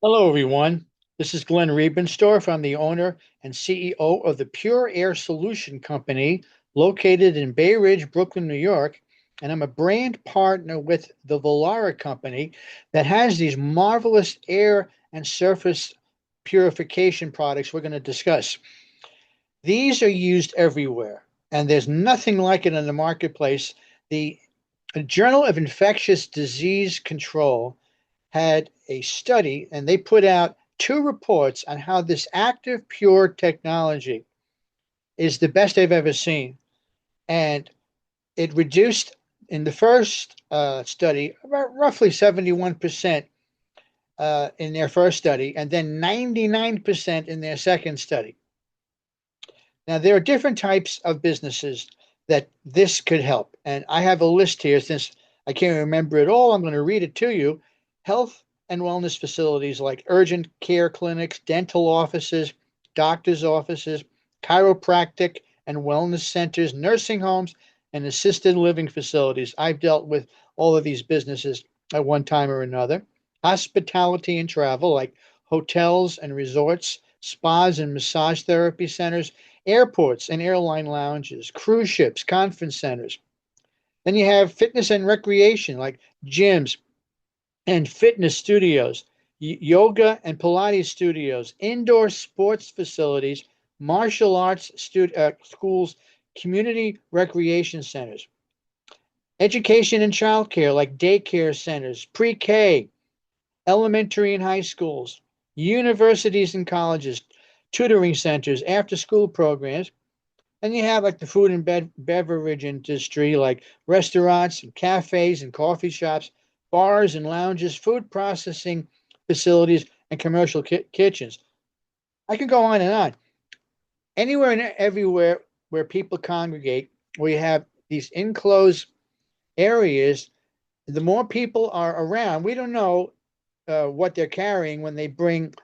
Hello, everyone. This is Glenn Riebenstorff. I'm the owner and CEO of the Pure Air Solution Company located in Bay Ridge, Brooklyn, New York. And I'm a brand partner with the Volara Company that has these marvelous air and surface purification products we're going to discuss. These are used everywhere, and there's nothing like it in the marketplace. The Journal of Infectious Disease Control had a study and they put out two reports on how this active pure technology is the best they've ever seen. And it reduced in the first study about roughly 71% in their first study, and then 99% in their second study. Now, there are different types of businesses that this could help. And I have a list here since I can't remember it all. I'm going to read it to you. Health and wellness facilities like urgent care clinics, dental offices, doctor's offices, chiropractic and wellness centers, nursing homes, and assisted living facilities. I've dealt with all of these businesses at one time or another. Hospitality and travel like hotels and resorts, spas and massage therapy centers, airports and airline lounges, cruise ships, conference centers. Then you have fitness and recreation like gyms and fitness studios, yoga and Pilates studios, indoor sports facilities, martial arts schools, community recreation centers, education and childcare like daycare centers, pre K, elementary and high schools, universities and colleges, tutoring centers, after school programs. And you have like the food and beverage industry, like restaurants and cafes and coffee shops, bars and lounges, food processing facilities, and commercial kitchens. I can go on and on. Anywhere and everywhere where people congregate, where you have these enclosed areas, the more people are around. We don't know what they're carrying when they bring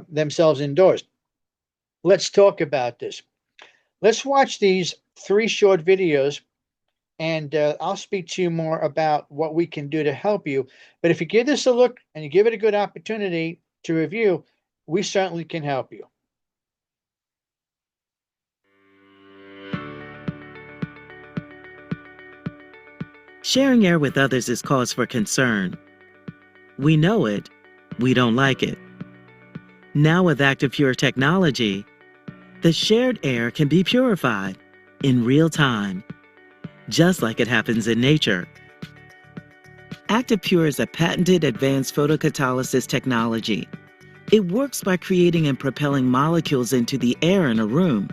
themselves indoors. Let's talk about this. Let's watch these three short videos, and I'll speak to you more about what we can do to help you. But if you give this a look and you give it a good opportunity to review, we certainly can help you. Sharing air with others is cause for concern. We know it, we don't like it. Now with ActivePure technology, the shared air can be purified in real time, just like it happens in nature. ActivePure is a patented advanced photocatalysis technology. It works by creating and propelling molecules into the air in a room,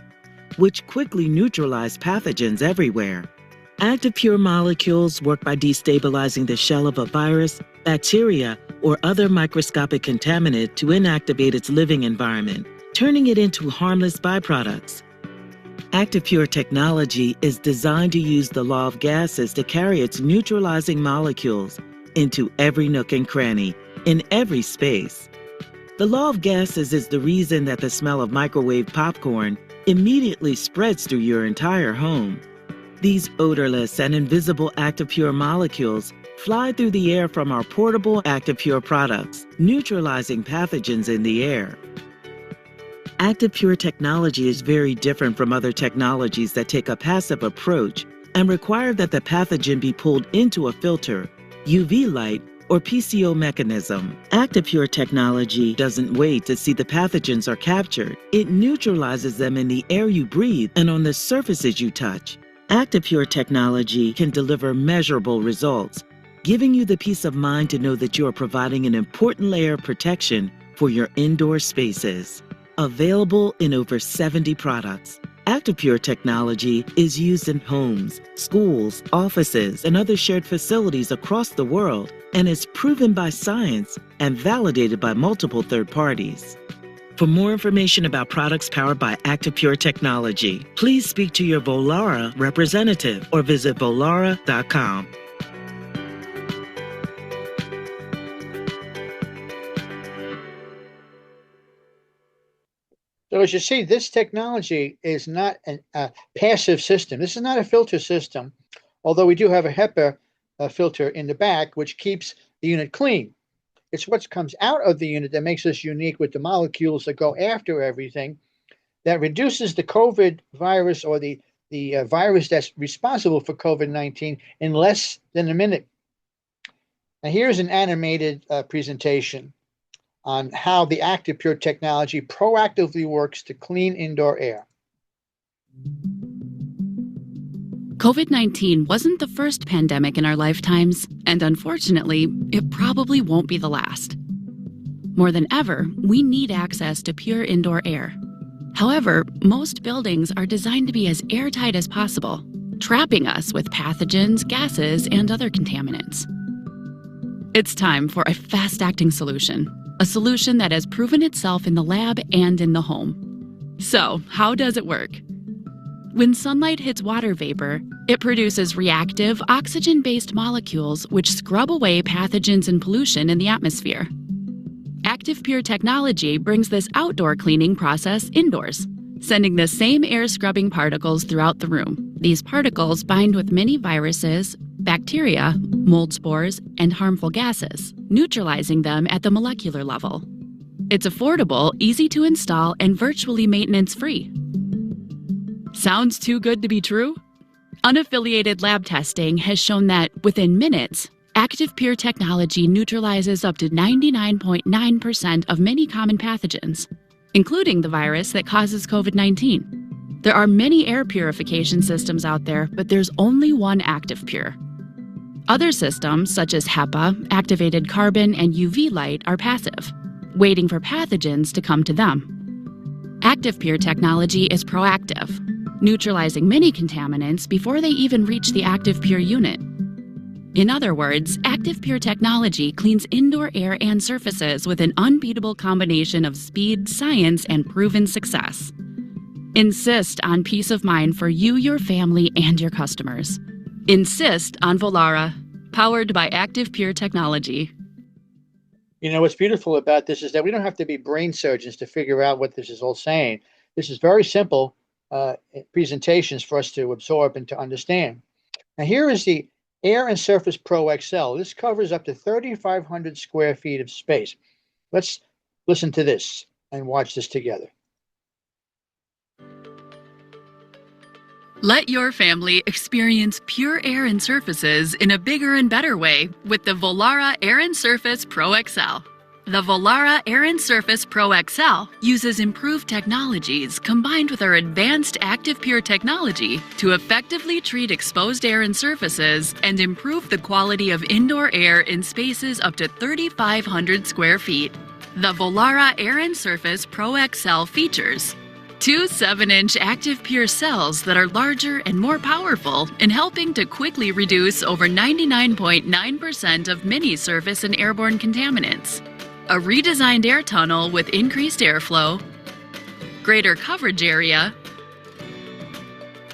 which quickly neutralize pathogens everywhere. ActivePure molecules work by destabilizing the shell of a virus, bacteria, or other microscopic contaminant to inactivate its living environment, turning it into harmless byproducts. ActivePure technology is designed to use the law of gases to carry its neutralizing molecules into every nook and cranny, in every space. The law of gases is the reason that the smell of microwave popcorn immediately spreads through your entire home. These odorless and invisible ActivePure molecules fly through the air from our portable ActivePure products, neutralizing pathogens in the air. ActivePure technology is very different from other technologies that take a passive approach and require that the pathogen be pulled into a filter, UV light, or PCO mechanism. ActivePure technology doesn't wait to see the pathogens are captured. It neutralizes them in the air you breathe and on the surfaces you touch. ActivePure technology can deliver measurable results, giving you the peace of mind to know that you are providing an important layer of protection for your indoor spaces. Available in over 70 products, ActivePure technology is used in homes, schools, offices, and other shared facilities across the world and is proven by science and validated by multiple third parties. For more information about products powered by ActivePure technology, please speak to your Volara representative or visit volara.com. So as you see, this technology is not a passive system. This is not a filter system, although we do have a HEPA filter in the back, which keeps the unit clean. It's what comes out of the unit that makes us unique with the molecules that go after everything that reduces the COVID virus or the virus that's responsible for COVID-19 in less than a minute. Now, here's an animated presentation on how the ActivePure technology proactively works to clean indoor air. COVID-19 wasn't the first pandemic in our lifetimes, and unfortunately, it probably won't be the last. More than ever, we need access to pure indoor air. However, most buildings are designed to be as airtight as possible, trapping us with pathogens, gases, and other contaminants. It's time for a fast-acting solution, a solution that has proven itself in the lab and in the home. So, how does it work? When sunlight hits water vapor, it produces reactive, oxygen-based molecules which scrub away pathogens and pollution in the atmosphere. ActivePure technology brings this outdoor cleaning process indoors, sending the same air scrubbing particles throughout the room. These particles bind with many viruses, bacteria, mold spores, and harmful gases, neutralizing them at the molecular level. It's affordable, easy to install, and virtually maintenance-free. Sounds too good to be true? Unaffiliated lab testing has shown that within minutes, ActivePure technology neutralizes up to 99.9% of many common pathogens, including the virus that causes COVID-19. There are many air purification systems out there, but there's only one ActivePure. Other systems, such as HEPA, activated carbon, and UV light, are passive, waiting for pathogens to come to them. ActivePure technology is proactive, neutralizing many contaminants before they even reach the ActivePure unit. In other words, ActivePure technology cleans indoor air and surfaces with an unbeatable combination of speed, science, and proven success. Insist on peace of mind for you, your family, and your customers. Insist on Vollara, powered by ActivePure technology. You know, what's beautiful about this is that we don't have to be brain surgeons to figure out what this is all saying. This is very simple presentations for us to absorb and to understand. Now, here is the Air and Surface Pro XL. This covers up to 3,500 square feet of space. Let's listen to this and watch this together. Let your family experience pure air and surfaces in a bigger and better way with the Vollara Air and Surface Pro XL. The Vollara Air and Surface Pro XL uses improved technologies combined with our advanced ActivePure technology to effectively treat exposed air and surfaces and improve the quality of indoor air in spaces up to 3,500 square feet. The Vollara Air and Surface Pro XL features two 7-inch ActivePure cells that are larger and more powerful in helping to quickly reduce over 99.9% of many surface and airborne contaminants. A redesigned air tunnel with increased airflow, greater coverage area,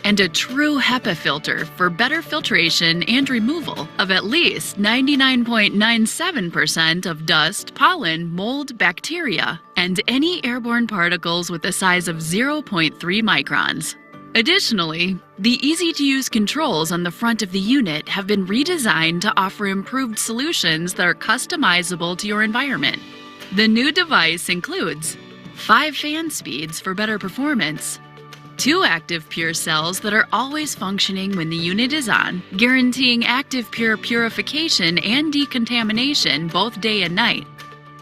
and a true HEPA filter for better filtration and removal of at least 99.97% of dust, pollen, mold, bacteria, and any airborne particles with a size of 0.3 microns. Additionally, the easy-to-use controls on the front of the unit have been redesigned to offer improved solutions that are customizable to your environment. The new device includes 5 fan speeds for better performance, 2 ActivePure cells that are always functioning when the unit is on, guaranteeing ActivePure purification and decontamination both day and night,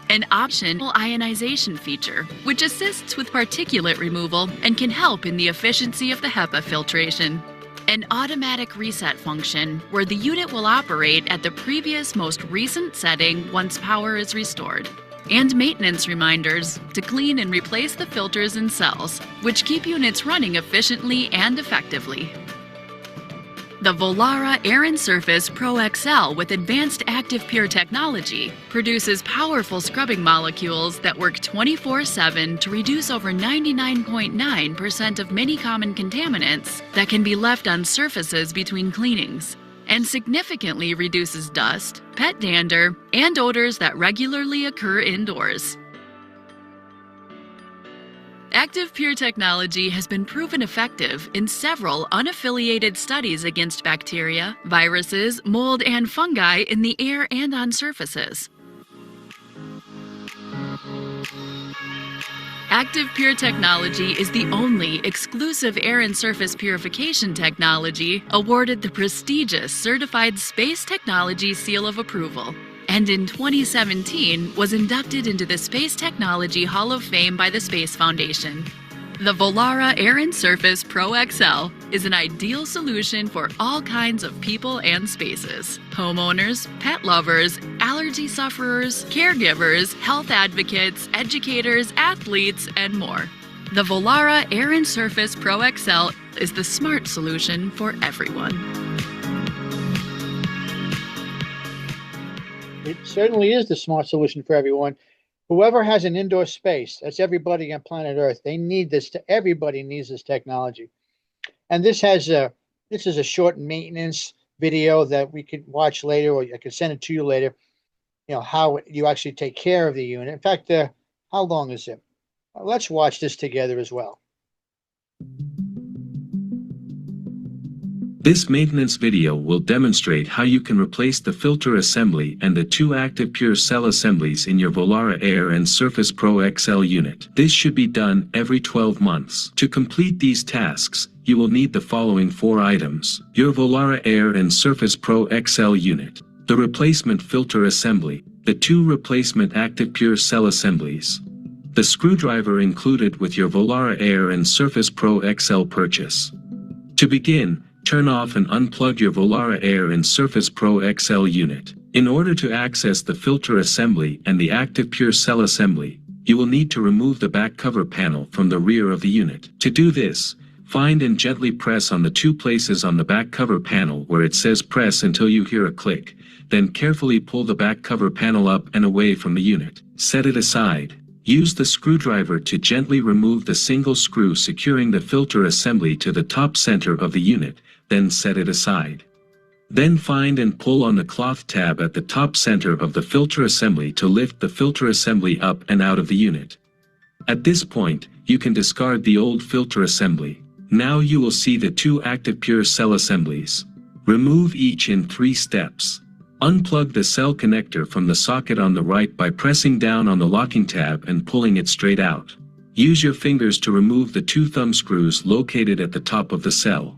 an optional ionization feature, which assists with particulate removal and can help in the efficiency of the HEPA filtration. An automatic reset function, where the unit will operate at the previous most recent setting once power is restored. And maintenance reminders to clean and replace the filters and cells, which keep units running efficiently and effectively. The Vollara Air and Surface Pro XL with advanced ActivePure technology produces powerful scrubbing molecules that work 24/7 to reduce over 99.9% of many common contaminants that can be left on surfaces between cleanings, and significantly reduces dust, pet dander, and odors that regularly occur indoors. ActivePure technology has been proven effective in several unaffiliated studies against bacteria, viruses, mold, and fungi in the air and on surfaces. ActivePure technology is the only exclusive air and surface purification technology awarded the prestigious Certified Space Technology Seal of Approval, and in 2017 was inducted into the Space Technology Hall of Fame by the Space Foundation. The Volara Air and Surface Pro XL is an ideal solution for all kinds of people and spaces. Homeowners, pet lovers, allergy sufferers, caregivers, health advocates, educators, athletes, and more. The Volara Air and Surface Pro XL is the smart solution for everyone. It certainly is the smart solution for everyone. Whoever has an indoor space, that's everybody on planet Earth. They need this. Everybody needs this technology. And this is a short maintenance video that we could watch later, or I could send it to you later. You know how you actually take care of the unit. In fact, how long is it? Let's watch this together as well. This maintenance video will demonstrate how you can replace the filter assembly and the two ActivePure cell assemblies in your Volara Air and Surface Pro XL unit. This should be done every 12 months. To complete these tasks, you will need the following 4 items: your Volara Air and Surface Pro XL unit, the replacement filter assembly, the 2 replacement ActivePure cell assemblies, the screwdriver included with your Volara Air and Surface Pro XL purchase. To begin, turn off and unplug your Volara Air and Surface Pro XL unit. In order to access the filter assembly and the ActivePure cell assembly, you will need to remove the back cover panel from the rear of the unit. To do this, find and gently press on the 2 places on the back cover panel where it says press until you hear a click, then carefully pull the back cover panel up and away from the unit. Set it aside. Use the screwdriver to gently remove the single screw securing the filter assembly to the top center of the unit, then set it aside. Then find and pull on the cloth tab at the top center of the filter assembly to lift the filter assembly up and out of the unit. At this point, you can discard the old filter assembly. Now you will see the 2 ActivePure cell assemblies. Remove each in 3 steps. Unplug the cell connector from the socket on the right by pressing down on the locking tab and pulling it straight out. Use your fingers to remove the 2 thumb screws located at the top of the cell.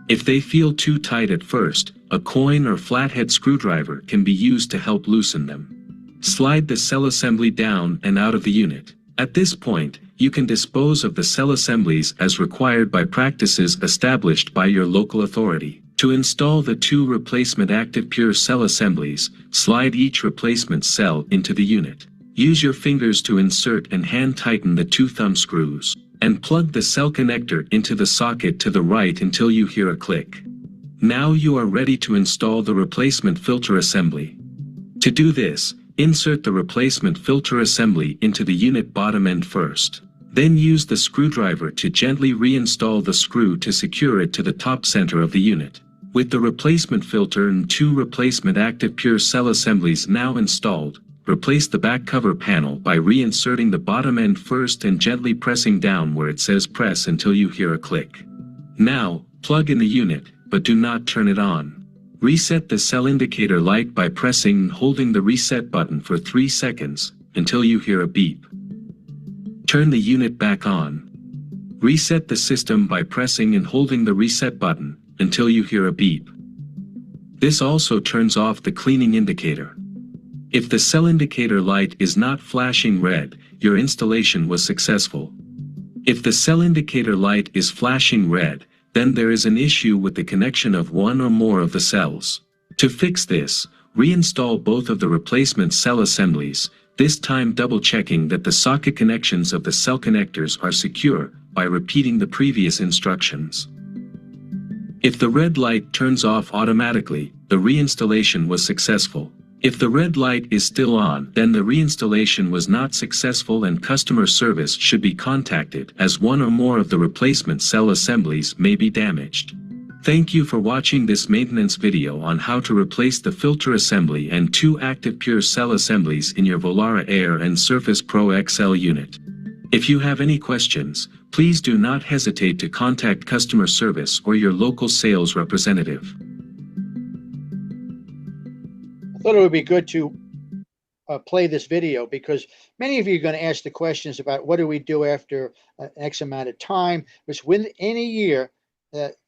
If they feel too tight at first, a coin or flathead screwdriver can be used to help loosen them. Slide the cell assembly down and out of the unit. At this point, you can dispose of the cell assemblies as required by practices established by your local authority. To install the 2 replacement ActivePure cell assemblies, slide each replacement cell into the unit. Use your fingers to insert and hand tighten the 2 thumb screws, and plug the cell connector into the socket to the right until you hear a click. Now you are ready to install the replacement filter assembly. To do this, insert the replacement filter assembly into the unit bottom end first. Then use the screwdriver to gently reinstall the screw to secure it to the top center of the unit. With the replacement filter and 2 replacement ActivePure cell assemblies now installed, replace the back cover panel by reinserting the bottom end first and gently pressing down where it says press until you hear a click. Now, plug in the unit, but do not turn it on. Reset the cell indicator light by pressing and holding the reset button for 3 seconds, until you hear a beep. Turn the unit back on. Reset the system by pressing and holding the reset button, until you hear a beep. This also turns off the cleaning indicator. If the cell indicator light is not flashing red, your installation was successful. If the cell indicator light is flashing red, then there is an issue with the connection of one or more of the cells. To fix this, reinstall both of the replacement cell assemblies, this time double-checking that the socket connections of the cell connectors are secure by repeating the previous instructions. If the red light turns off automatically, the reinstallation was successful. If the red light is still on, then the reinstallation was not successful and customer service should be contacted, as one or more of the replacement cell assemblies may be damaged. Thank you for watching this maintenance video on how to replace the filter assembly and 2 ActivePure cell assemblies in your Volara Air and Surface Pro XL unit. If you have any questions, please do not hesitate to contact customer service or your local sales representative. I thought it would be good to play this video because many of you are going to ask the questions about what do we do after X amount of time, which within a year,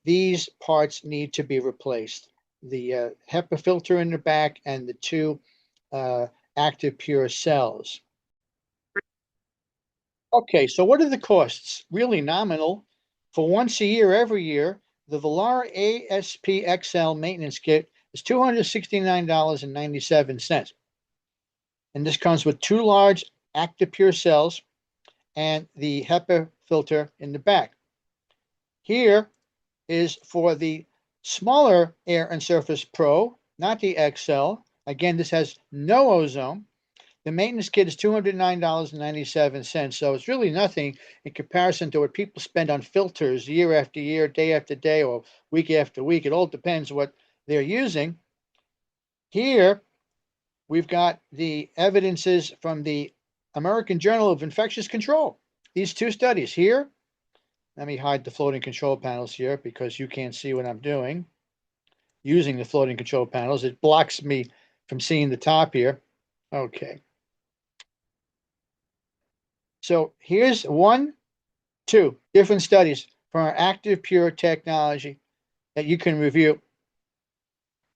these parts need to be replaced. The HEPA filter in the back and the two ActivePure cells. Okay, so what are the costs? Really nominal. For once a year, every year, the Velara ASP XL maintenance kit is $269.97. And this comes with two large ActivePure cells and the HEPA filter in the back. Here is for the smaller Air and Surface Pro, not the XL. Again, this has no ozone. The maintenance kit is $209.97, so it's really nothing in comparison to what people spend on filters year after year, day after day, or week after week. It all depends what they're using. Here, we've got the evidences from the American Journal of Infectious Control. These two studies here. Let me hide the floating control panels here because you can't see what I'm doing using the floating control panels. It blocks me from seeing the top here. Okay. So here's two different studies from our ActivePure technology that you can review.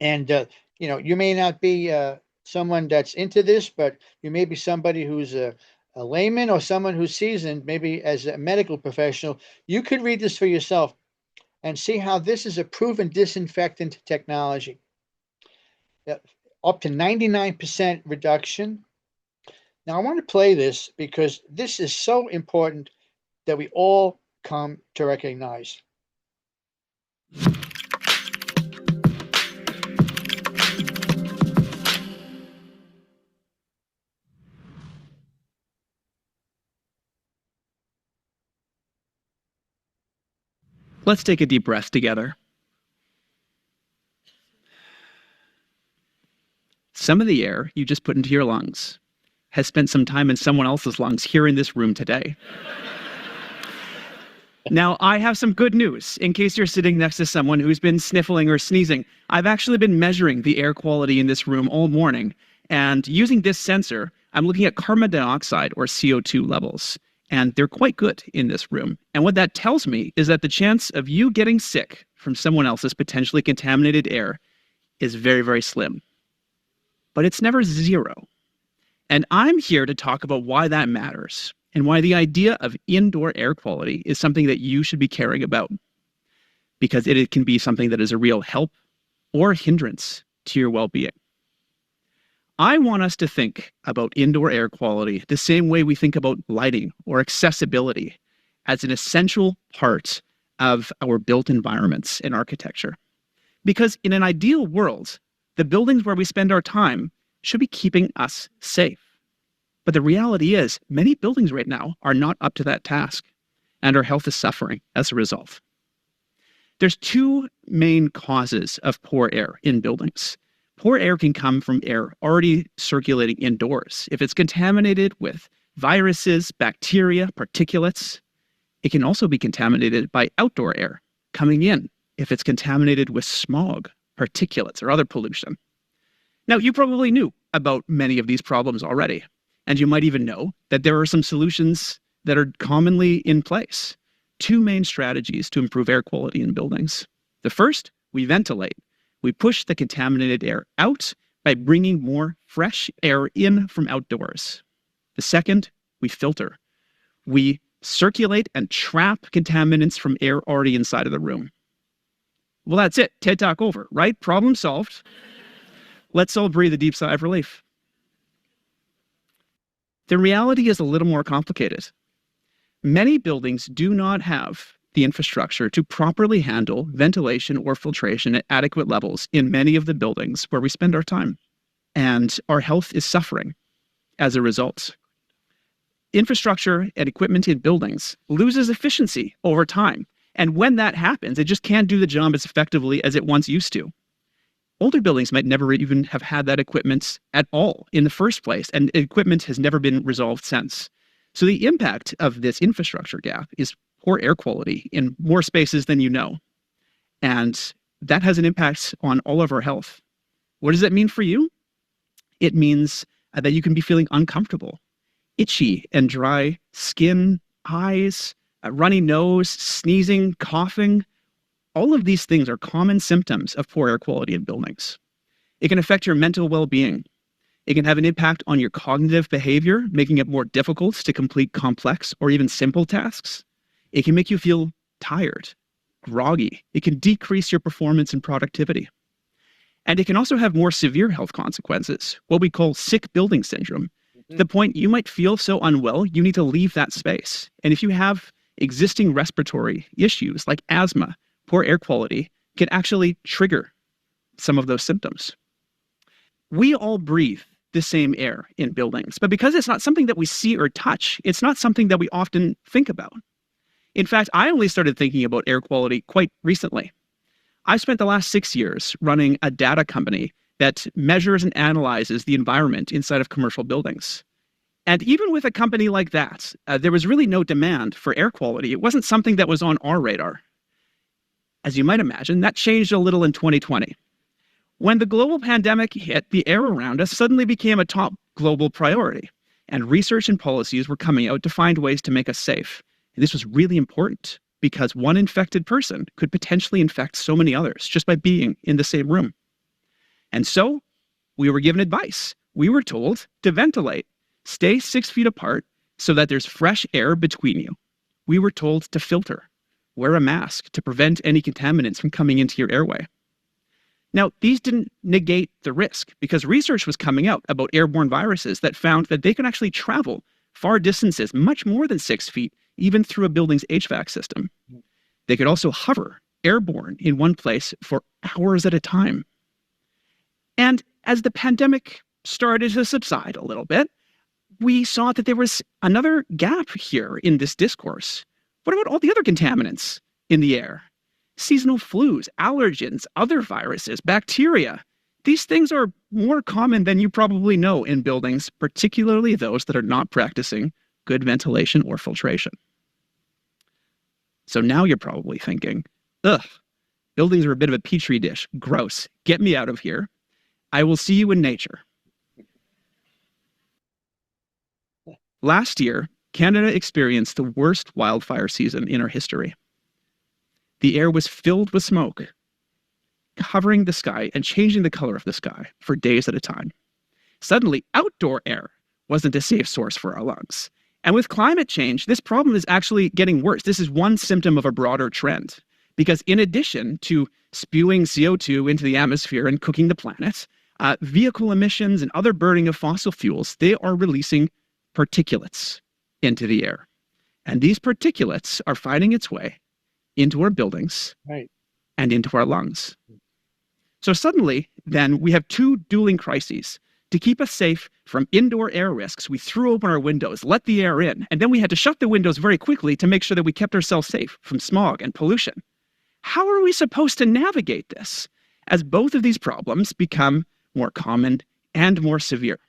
And, you may not be someone that's into this, but you may be somebody who's a layman or someone who's seasoned, maybe as a medical professional. You could read this for yourself and see how this is a proven disinfectant technology. Up to 99% reduction. Now, I want to play this because this is so important that we all come to recognize. Let's take a deep breath together. Some of the air you just put into your lungs has spent some time in someone else's lungs here in this room today. Now, I have some good news in case you're sitting next to someone who's been sniffling or sneezing. I've actually been measuring the air quality in this room all morning, and using this sensor, I'm looking at carbon dioxide or CO2 levels, and they're quite good in this room. And what that tells me is that the chance of you getting sick from someone else's potentially contaminated air is very, very slim. But it's never zero. And I'm here to talk about why that matters and why the idea of indoor air quality is something that you should be caring about, because it can be something that is a real help or hindrance to your well-being. I want us to think about indoor air quality the same way we think about lighting or accessibility as an essential part of our built environments and architecture. Because in an ideal world, the buildings where we spend our time should be keeping us safe. But the reality is, many buildings right now are not up to that task, and our health is suffering as a result. There's two main causes of poor air in buildings. Poor air can come from air already circulating indoors. If it's contaminated with viruses, bacteria, particulates, it can also be contaminated by outdoor air coming in if it's contaminated with smog, particulates, or other pollution. Now, you probably knew about many of these problems already, and you might even know that there are some solutions that are commonly in place. Two main strategies to improve air quality in buildings. The first, we ventilate. We push the contaminated air out by bringing more fresh air in from outdoors. The second, we filter. We circulate and trap contaminants from air already inside of the room. Well, that's it. TED Talk over, right? Problem solved. Let's all breathe a deep sigh of relief. The reality is a little more complicated. Many buildings do not have the infrastructure to properly handle ventilation or filtration at adequate levels in many of the buildings where we spend our time. And our health is suffering as a result. Infrastructure and equipment in buildings loses efficiency over time. And when that happens, it just can't do the job as effectively as it once used to. Older buildings might never even have had that equipment at all in the first place, and equipment has never been resolved since. So the impact of this infrastructure gap is poor air quality in more spaces than you know. And that has an impact on all of our health. What does that mean for you? It means that you can be feeling uncomfortable, itchy and dry skin, eyes, a runny nose, sneezing, coughing. All of these things are common symptoms of poor air quality in buildings. It can affect your mental well-being. It can have an impact on your cognitive behavior, making it more difficult to complete complex or even simple tasks. It can make you feel tired, groggy. It can decrease your performance and productivity. And it can also have more severe health consequences, what we call sick building syndrome. To the point you might feel so unwell, you need to leave that space. And if you have existing respiratory issues like asthma, poor air quality can actually trigger some of those symptoms. We all breathe the same air in buildings, but because it's not something that we see or touch, it's not something that we often think about. In fact, I only started thinking about air quality quite recently. I spent the last 6 years running a data company that measures and analyzes the environment inside of commercial buildings. And even with a company like that, there was really no demand for air quality. It wasn't something that was on our radar. As you might imagine, that changed a little in 2020. When the global pandemic hit, the air around us suddenly became a top global priority, and research and policies were coming out to find ways to make us safe. And this was really important because one infected person could potentially infect so many others just by being in the same room. And so we were given advice. We were told to ventilate, stay 6 feet apart so that there's fresh air between you. We were told to filter, wear a mask to prevent any contaminants from coming into your airway. Now, these didn't negate the risk because research was coming out about airborne viruses that found that they can actually travel far distances, much more than 6 feet, even through a building's HVAC system. They could also hover airborne in one place for hours at a time. And as the pandemic started to subside a little bit, we saw that there was another gap here in this discourse. What about all the other contaminants in the air? Seasonal flus, allergens, other viruses, bacteria. These things are more common than you probably know in buildings, particularly those that are not practicing good ventilation or filtration. So now you're probably thinking, ugh, buildings are a bit of a petri dish. Gross. Get me out of here. I will see you in nature. Last year, Canada experienced the worst wildfire season in our history. The air was filled with smoke, covering the sky and changing the color of the sky for days at a time. Suddenly, outdoor air wasn't a safe source for our lungs. And with climate change, this problem is actually getting worse. This is one symptom of a broader trend. Because in addition to spewing CO2 into the atmosphere and cooking the planet, vehicle emissions and other burning of fossil fuels, they are releasing particulates into the air. And these particulates are finding its way into our buildings and into our lungs. So suddenly, then, we have two dueling crises. To keep us safe from indoor air risks, we threw open our windows, let the air in, and then we had to shut the windows very quickly to make sure that we kept ourselves safe from smog and pollution. How are we supposed to navigate this as both of these problems become more common and more severe?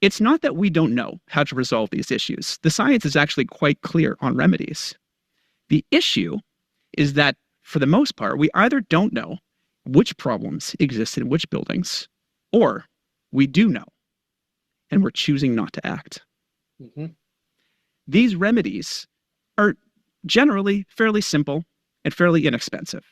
It's not that we don't know how to resolve these issues. The science is actually quite clear on remedies. The issue is that, for the most part, we either don't know which problems exist in which buildings, or we do know, and we're choosing not to act. Mm-hmm. These remedies are generally fairly simple and fairly inexpensive.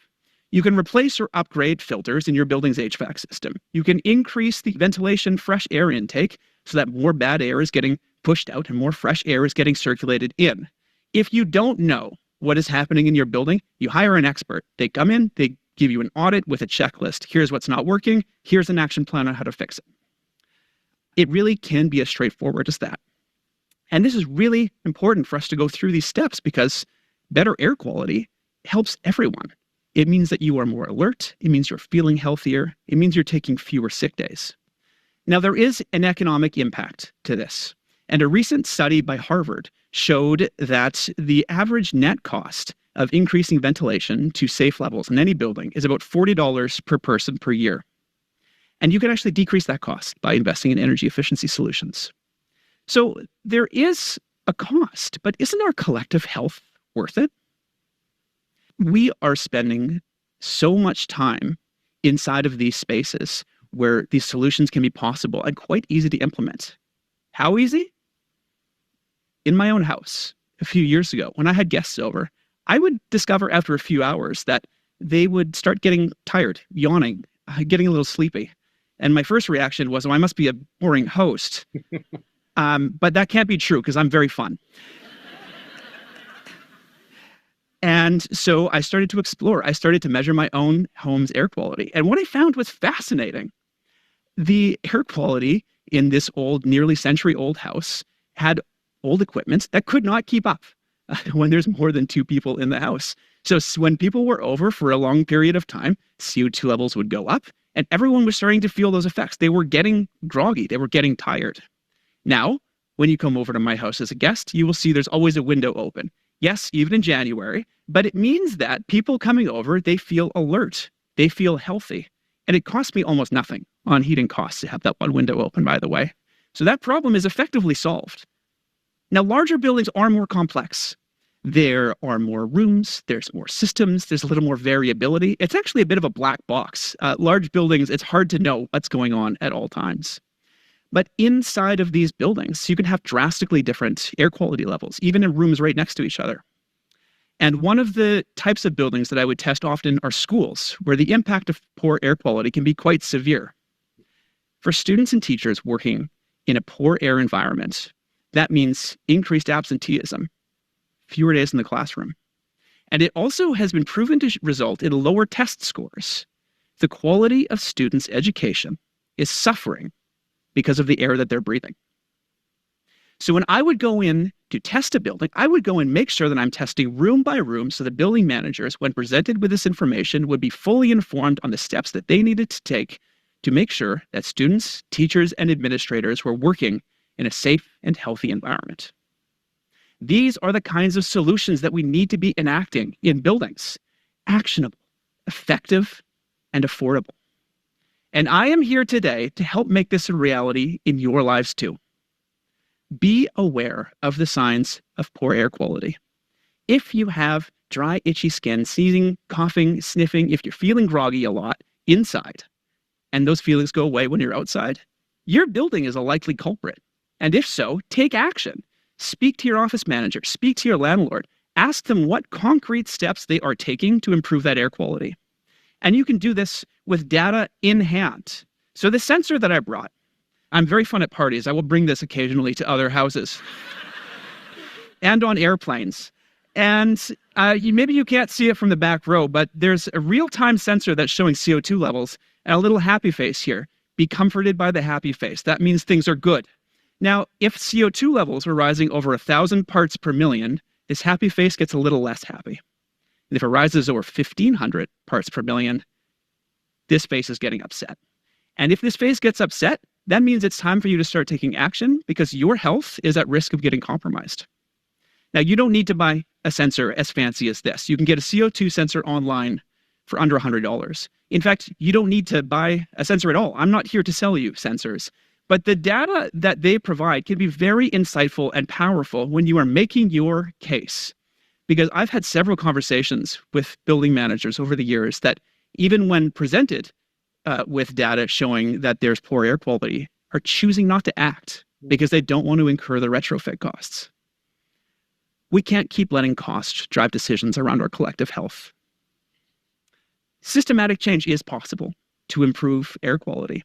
You can replace or upgrade filters in your building's HVAC system. You can increase the ventilation, fresh air intake so that more bad air is getting pushed out and more fresh air is getting circulated in. If you don't know what is happening in your building, you hire an expert. They come in, they give you an audit with a checklist. Here's what's not working. Here's an action plan on how to fix it. It really can be as straightforward as that. And this is really important for us to go through these steps because better air quality helps everyone. It means that you are more alert. It means you're feeling healthier. It means you're taking fewer sick days. Now, there is an economic impact to this. And a recent study by Harvard showed that the average net cost of increasing ventilation to safe levels in any building is about $40 per person per year. And you can actually decrease that cost by investing in energy efficiency solutions. So there is a cost, but isn't our collective health worth it? We are spending so much time inside of these spaces where these solutions can be possible and quite easy to implement. How easy? In my own house, a few years ago, when I had guests over, I would discover after a few hours that they would start getting tired, yawning, getting a little sleepy. And my first reaction was, oh, I must be a boring host. But that can't be true because I'm very fun. And so I started to explore. I started to measure my own home's air quality. And what I found was fascinating. The air quality in this old, nearly century-old house had old equipment that could not keep up when there's more than 2 people in the house. So when people were over for a long period of time, CO2 levels would go up, and everyone was starting to feel those effects. They were getting groggy. They were getting tired. Now, when you come over to my house as a guest, you will see there's always a window open. Yes, even in January, but it means that people coming over, they feel alert. They feel healthy. And it costs me almost nothing on heating costs to have that one window open, by the way. So that problem is effectively solved. Now, larger buildings are more complex. There are more rooms, there's more systems, there's a little more variability. It's actually a bit of a black box. Large buildings, it's hard to know what's going on at all times. But inside of these buildings, you can have drastically different air quality levels, even in rooms right next to each other. And one of the types of buildings that I would test often are schools, where the impact of poor air quality can be quite severe. For students and teachers working in a poor air environment, that means increased absenteeism, fewer days in the classroom. And it also has been proven to result in lower test scores. The quality of students' education is suffering because of the air that they're breathing. So when I would go in to test a building, I would go and make sure that I'm testing room by room so the building managers, when presented with this information, would be fully informed on the steps that they needed to take to make sure that students, teachers, and administrators were working in a safe and healthy environment. These are the kinds of solutions that we need to be enacting in buildings: actionable, effective, and affordable. And I am here today to help make this a reality in your lives too. Be aware of the signs of poor air quality. If you have dry, itchy skin, sneezing, coughing, sniffing, if you're feeling groggy a lot inside, and those feelings go away when you're outside, your building is a likely culprit. And if so, take action. Speak to your office manager, speak to your landlord, ask them what concrete steps they are taking to improve that air quality. And you can do this with data in hand. So the sensor that I brought, I'm very fun at parties. I will bring this occasionally to other houses and on airplanes. And maybe you can't see it from the back row, but there's a real-time sensor that's showing CO2 levels and a little happy face here. Be comforted by the happy face. That means things are good. Now, if CO2 levels were rising over 1,000 parts per million, this happy face gets a little less happy. And if it rises over 1,500 parts per million, this face is getting upset. And if this face gets upset, that means it's time for you to start taking action because your health is at risk of getting compromised. Now, you don't need to buy a sensor as fancy as this. You can get a CO2 sensor online for under $100. In fact, you don't need to buy a sensor at all. I'm not here to sell you sensors. But the data that they provide can be very insightful and powerful when you are making your case. Because I've had several conversations with building managers over the years that even when presented with data showing that there's poor air quality, are choosing not to act because they don't want to incur the retrofit costs. We can't keep letting costs drive decisions around our collective health. Systematic change is possible to improve air quality.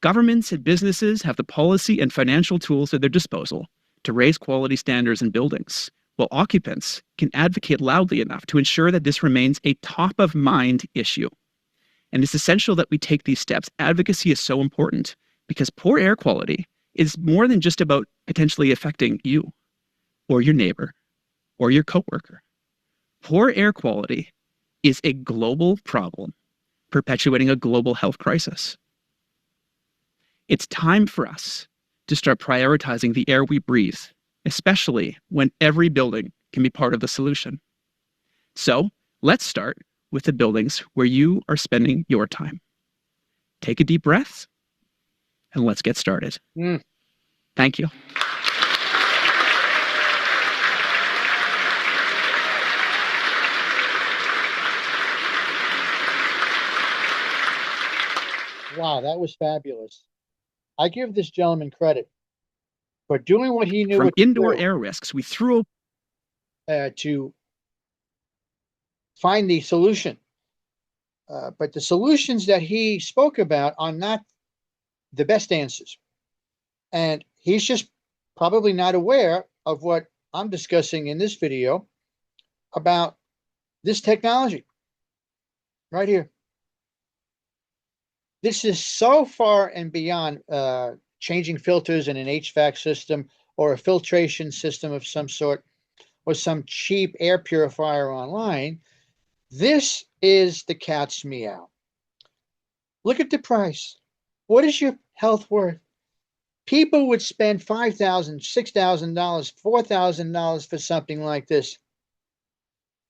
Governments and businesses have the policy and financial tools at their disposal to raise quality standards in buildings, while occupants can advocate loudly enough to ensure that this remains a top-of-mind issue. And it's essential that we take these steps. Advocacy is so important because poor air quality is more than just about potentially affecting you or your neighbor or your coworker. Poor air quality is a global problem perpetuating a global health crisis. It's time for us to start prioritizing the air we breathe, especially when every building can be part of the solution. So let's start with the buildings where you are spending your time. Take a deep breath and let's get started. Thank you. Wow, that was fabulous. I give this gentleman credit for doing what he knew From what to indoor do air risks, we threw to find the solution. But the solutions that he spoke about are not the best answers. And he's just probably not aware of what I'm discussing in this video about this technology right here. This is so far and beyond changing filters in an HVAC system or a filtration system of some sort or some cheap air purifier online. This is the cat's meow. Look at the price. What is your health worth? People would spend $5,000, $6,000, $4,000 for something like this.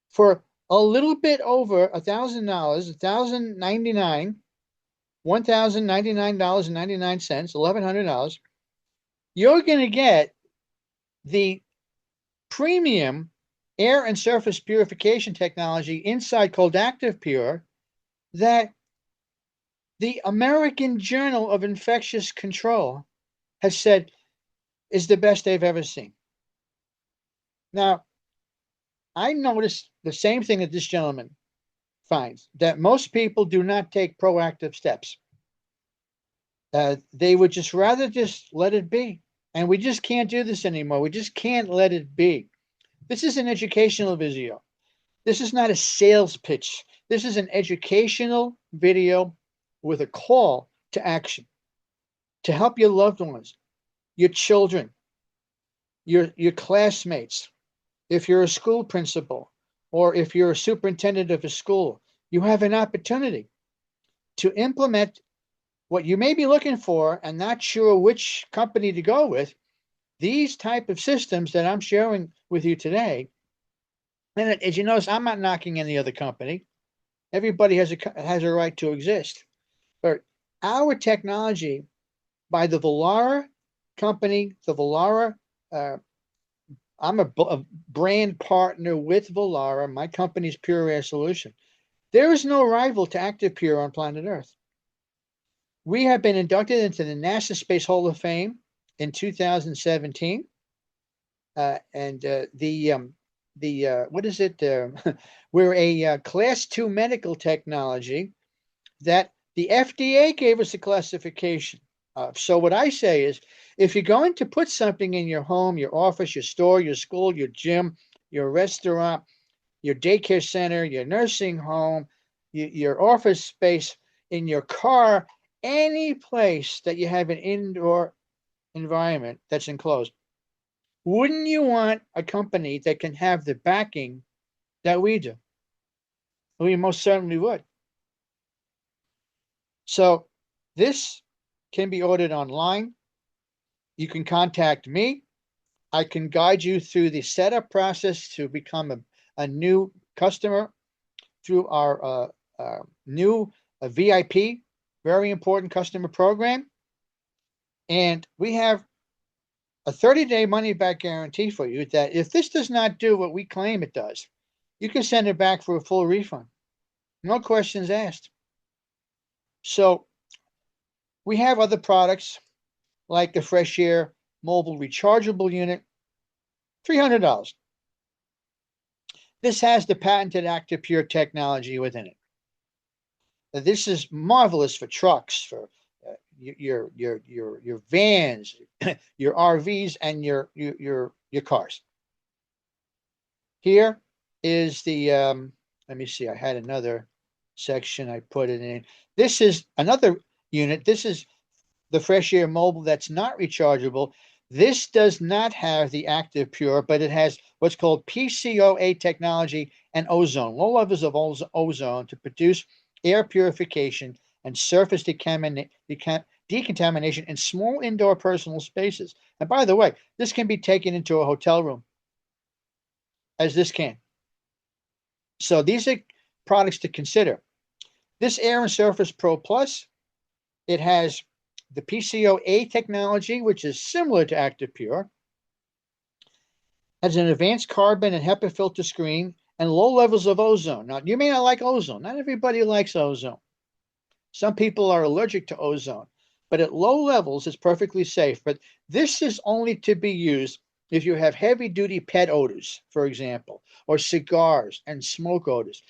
For a little bit over $1,000, $1,099, $1,099.99, $1,100, you're going to get the premium air and surface purification technology inside called ActivePure that the American Journal of Infectious Control has said is the best they've ever seen. Now, I noticed the same thing that this gentleman finds, that most people do not take proactive steps. They would just rather just let it be. And we just can't do this anymore. We just can't let it be. This is an educational video. This is not a sales pitch. This is an educational video with a call to action to help your loved ones, your children, your classmates. If you're a school principal or if you're a superintendent of a school, you have an opportunity to implement what you may be looking for and not sure which company to go with. These type of systems that I'm sharing with you today, and as you notice, I'm not knocking any other company. Everybody has a right to exist. But our technology by the Vollara company, the Vollara, I'm a brand partner with Vollara. My company's Pure Air Solution. There is no rival to ActivePure on planet Earth. We have been inducted into the NASA Space Hall of Fame in 2017, and what is it? We're a Class 2 medical technology that the FDA gave us a classification. So what I say is, if you're going to put something in your home, your office, your store, your school, your gym, your restaurant, your daycare center, your nursing home, your office space, in your car, any place that you have an indoor environment that's enclosed, wouldn't you want a company that can have the backing that we do? We most certainly would. So this can be ordered online. You can contact me. I can guide you through the setup process to become a new customer through our new VIP, very important customer program. And we have a 30-day money-back guarantee for you that if this does not do what we claim it does, you can send it back for a full refund. No questions asked. So we have other products like the Fresh Air mobile rechargeable unit, $300. This has the patented ActivePure technology within it. This is marvelous for trucks, for your vans, your RVs, and your cars. Here is the let me see. I had another section. I put it in. This is another unit. This is the Fresh Air Mobile that's not rechargeable. This does not have the ActivePure, but it has what's called PCOA technology and ozone, low levels of ozone to produce air purification and surface decontamination in small indoor personal spaces. And by the way, this can be taken into a hotel room, as this can. So these are products to consider. This Air and Surface Pro Plus, it has the PCOA technology, which is similar to ActivePure, has an advanced carbon and HEPA filter screen and low levels of ozone. Now, you may not like ozone. Not everybody likes ozone. Some people are allergic to ozone, but at low levels, it's perfectly safe. But this is only to be used if you have heavy duty pet odors, for example, or cigars and smoke odors.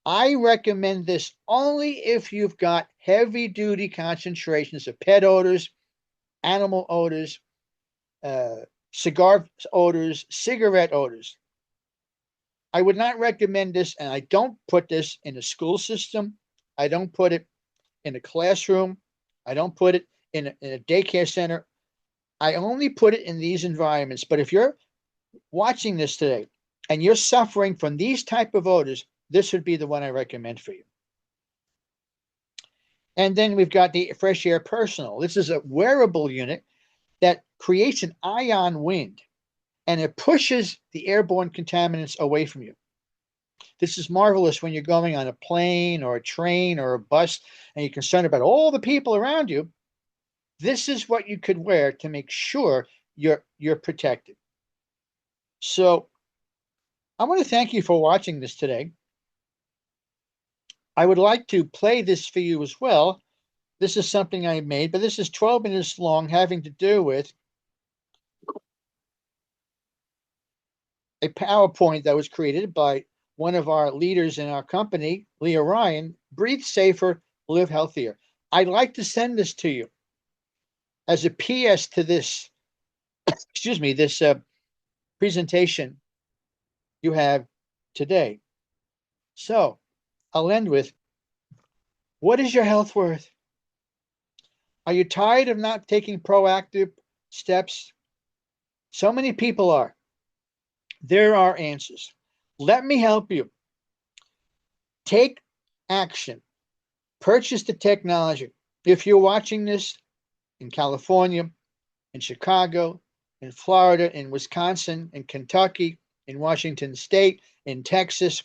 I recommend this only if you've got heavy duty concentrations of pet odors, animal odors, uh, cigar odors, cigarette odors. I would not recommend this, and I don't put this in a school system. I don't put it in a classroom. I don't put it in a daycare center. I only put it in these environments. But if you're watching this today and you're suffering from these type of odors, this would be the one I recommend for you. And then we've got the Fresh Air Personal. This is a wearable unit that creates an ion wind, and it pushes the airborne contaminants away from you. This is marvelous when you're going on a plane or a train or a bus and you're concerned about all the people around you. This is what you could wear to make sure you're protected. So I want to thank you for watching this today. I would like to play this for you as well. This is something I made, but this is 12 minutes long, having to do with a PowerPoint that was created by one of our leaders in our company, Leah Ryan. Breathe safer, live healthier. I'd like to send this to you as a PS to this, excuse me, this presentation you have today. So I'll end with, what is your health worth? Are you tired of not taking proactive steps? So many people are. There are answers. Let me help you. Take action. Purchase the technology. If you're watching this in California, in Chicago, in Florida, in Wisconsin, in Kentucky, in Washington State, in Texas,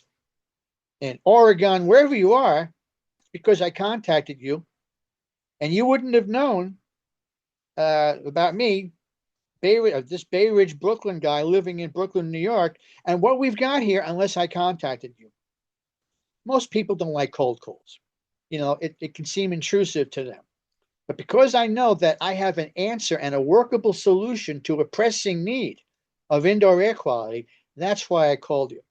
in Oregon, wherever you are, because I contacted you, and you wouldn't have known about me, this Bay Ridge, Brooklyn guy living in Brooklyn, New York, and what we've got here unless I contacted you. Most people don't like cold calls. You know, it can seem intrusive to them. But because I know that I have an answer and a workable solution to a pressing need of indoor air quality, that's why I called you.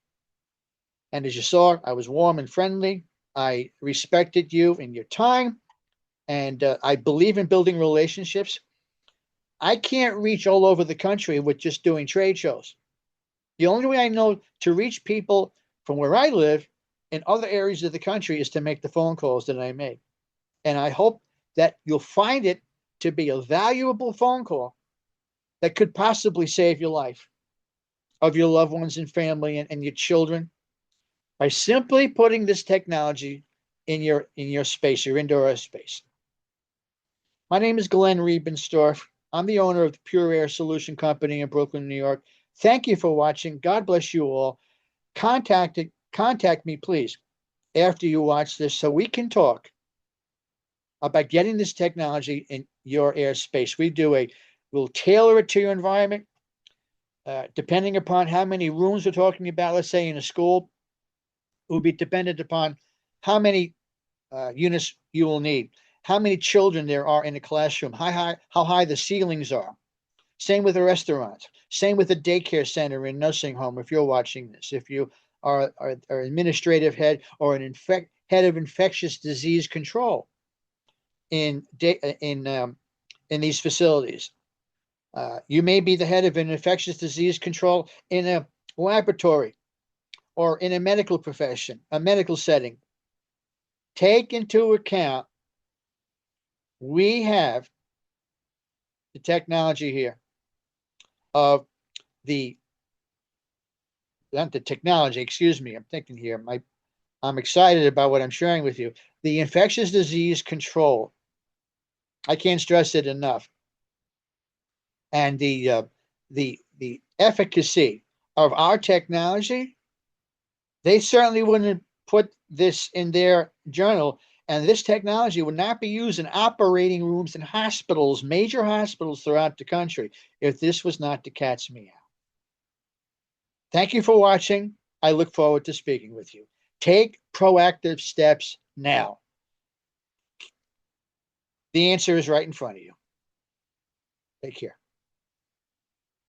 And as you saw, I was warm and friendly. I respected you and your time. And I believe in building relationships. I can't reach all over the country with just doing trade shows. The only way I know to reach people from where I live in other areas of the country is to make the phone calls that I made. And I hope that you'll find it to be a valuable phone call that could possibly save your life, of your loved ones and family and your children, by simply putting this technology in your space, your indoor air space. My name is Glenn Riebenstorf. I'm the owner of the Pure Air Solution Company in Brooklyn, New York. Thank you for watching. God bless you all. Contact me, please, after you watch this so we can talk about getting this technology in your airspace. We'll tailor it to your environment, depending upon how many rooms we're talking about. Let's say in a school, it will be dependent upon how many units you will need, how many children there are in a classroom, how high the ceilings are. Same with the restaurants. Same with the daycare center and nursing home. If you're watching this, if you are administrative head or head of infectious disease control in these facilities, you may be the head of an infectious disease control in a laboratory or in a medical profession, a medical setting. Take into account we have the technology here of not the technology, excuse me, I'm thinking here. I'm excited about what I'm sharing with you. The infectious disease control. I can't stress it enough. And the efficacy of our technology, they certainly wouldn't put this in their journal. And this technology would not be used in operating rooms in hospitals, major hospitals throughout the country, if this was not to catch me out. Thank you for watching. I look forward to speaking with you. Take proactive steps now. The answer is right in front of you. Take care.